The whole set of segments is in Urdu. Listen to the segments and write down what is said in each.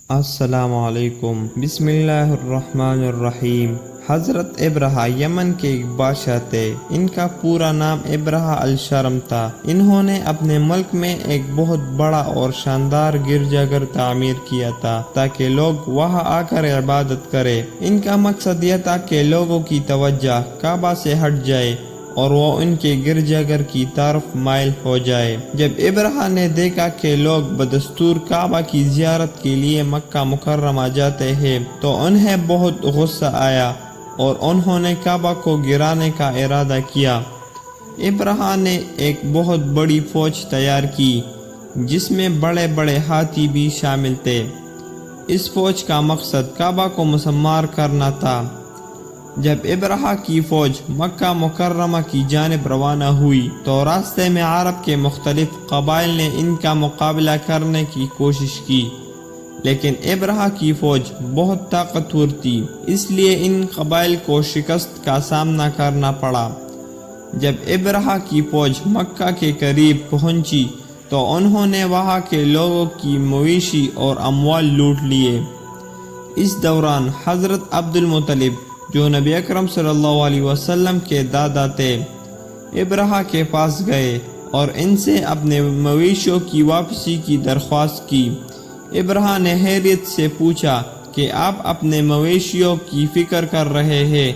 السلام علیکم۔ بسم اللہ الرحمن الرحیم۔ حضرت ابرہہ یمن کے ایک بادشاہ تھے۔ ان کا پورا نام ابرہہ الشرم تھا۔ انہوں نے اپنے ملک میں ایک بہت بڑا اور شاندار گرجا گھر تعمیر کیا تھا تاکہ لوگ وہاں آ کر عبادت کریں۔ ان کا مقصد یہ تھا کہ لوگوں کی توجہ کعبہ سے ہٹ جائے اور وہ ان کے گرجا گھر کی طرف مائل ہو جائے۔ جب ابرہہ نے دیکھا کہ لوگ بدستور کعبہ کی زیارت کے لیے مکہ مکرمہ جاتے ہیں تو انہیں بہت غصہ آیا اور انہوں نے کعبہ کو گرانے کا ارادہ کیا۔ ابرہہ نے ایک بہت بڑی فوج تیار کی جس میں بڑے بڑے ہاتھی بھی شامل تھے۔ اس فوج کا مقصد کعبہ کو مسمار کرنا تھا۔ جب ابرہہ کی فوج مکہ مکرمہ کی جانب روانہ ہوئی تو راستے میں عرب کے مختلف قبائل نے ان کا مقابلہ کرنے کی کوشش کی، لیکن ابرہہ کی فوج بہت طاقتور تھی، اس لیے ان قبائل کو شکست کا سامنا کرنا پڑا۔ جب ابرہہ کی فوج مکہ کے قریب پہنچی تو انہوں نے وہاں کے لوگوں کی مویشی اور اموال لوٹ لیے۔ اس دوران حضرت عبد المطلب جو نبی اکرم صلی اللہ علیہ وسلم کے دادا تھے، ابرہہ کے پاس گئے اور ان سے اپنے مویشیوں کی واپسی کی درخواست کی۔ ابرہہ نے حیرت سے پوچھا کہ آپ اپنے مویشیوں کی فکر کر رہے ہیں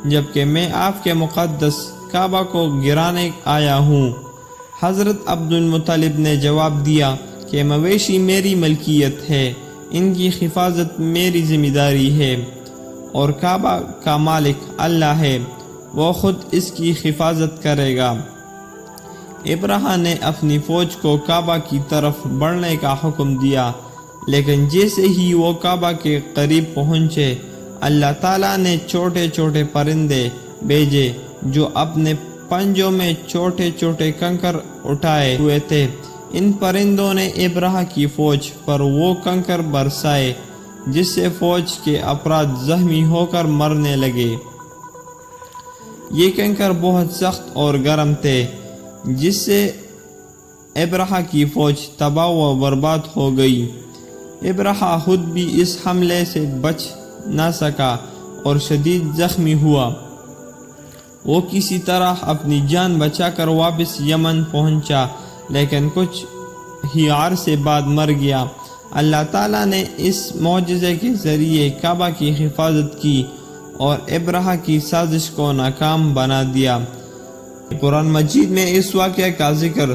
جبکہ میں آپ کے مقدس کعبہ کو گرانے آیا ہوں۔ حضرت عبد المطلب نے جواب دیا کہ مویشی میری ملکیت ہے، ان کی حفاظت میری ذمہ داری ہے، اور کعبہ کا مالک اللہ ہے، وہ خود اس کی حفاظت کرے گا۔ ابرہہ نے اپنی فوج کو کعبہ کی طرف بڑھنے کا حکم دیا، لیکن جیسے ہی وہ کعبہ کے قریب پہنچے، اللہ تعالیٰ نے چھوٹے چھوٹے پرندے بھیجے جو اپنے پنجوں میں چھوٹے چھوٹے کنکر اٹھائے ہوئے تھے۔ ان پرندوں نے ابرہہ کی فوج پر وہ کنکر برسائے جس سے فوج کے افراد زخمی ہو کر مرنے لگے۔ یہ کنکر بہت سخت اور گرم تھے جس سے ابرہہ کی فوج تباہ و برباد ہو گئی۔ ابرہہ خود بھی اس حملے سے بچ نہ سکا اور شدید زخمی ہوا۔ وہ کسی طرح اپنی جان بچا کر واپس یمن پہنچا، لیکن کچھ ہی عرصے بعد مر گیا۔ اللہ تعالیٰ نے اس معجزے کے ذریعے کعبہ کی حفاظت کی اور ابرہہ کی سازش کو ناکام بنا دیا۔ قرآن مجید میں اس واقعہ کا ذکر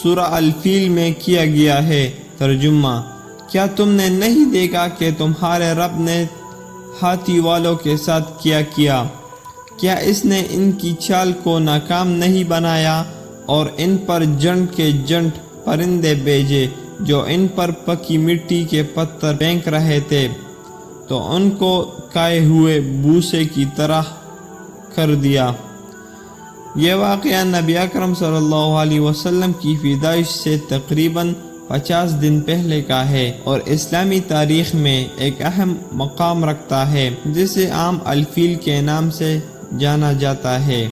سورہ الفیل میں کیا گیا ہے۔ ترجمہ: کیا تم نے نہیں دیکھا کہ تمہارے رب نے ہاتھی والوں کے ساتھ کیا؟ کیا اس نے ان کی چال کو ناکام نہیں بنایا اور ان پر جنٹ کے جنٹ پرندے بھیجے جو ان پر پکی مٹی کے پتھر پھینک رہے تھے تو ان کو کائے ہوئے بوسے کی طرح کر دیا۔ یہ واقعہ نبی اکرم صلی اللہ علیہ وسلم کی پیدائش سے تقریباً 50 دن پہلے کا ہے اور اسلامی تاریخ میں ایک اہم مقام رکھتا ہے، جسے عام الفیل کے نام سے جانا جاتا ہے۔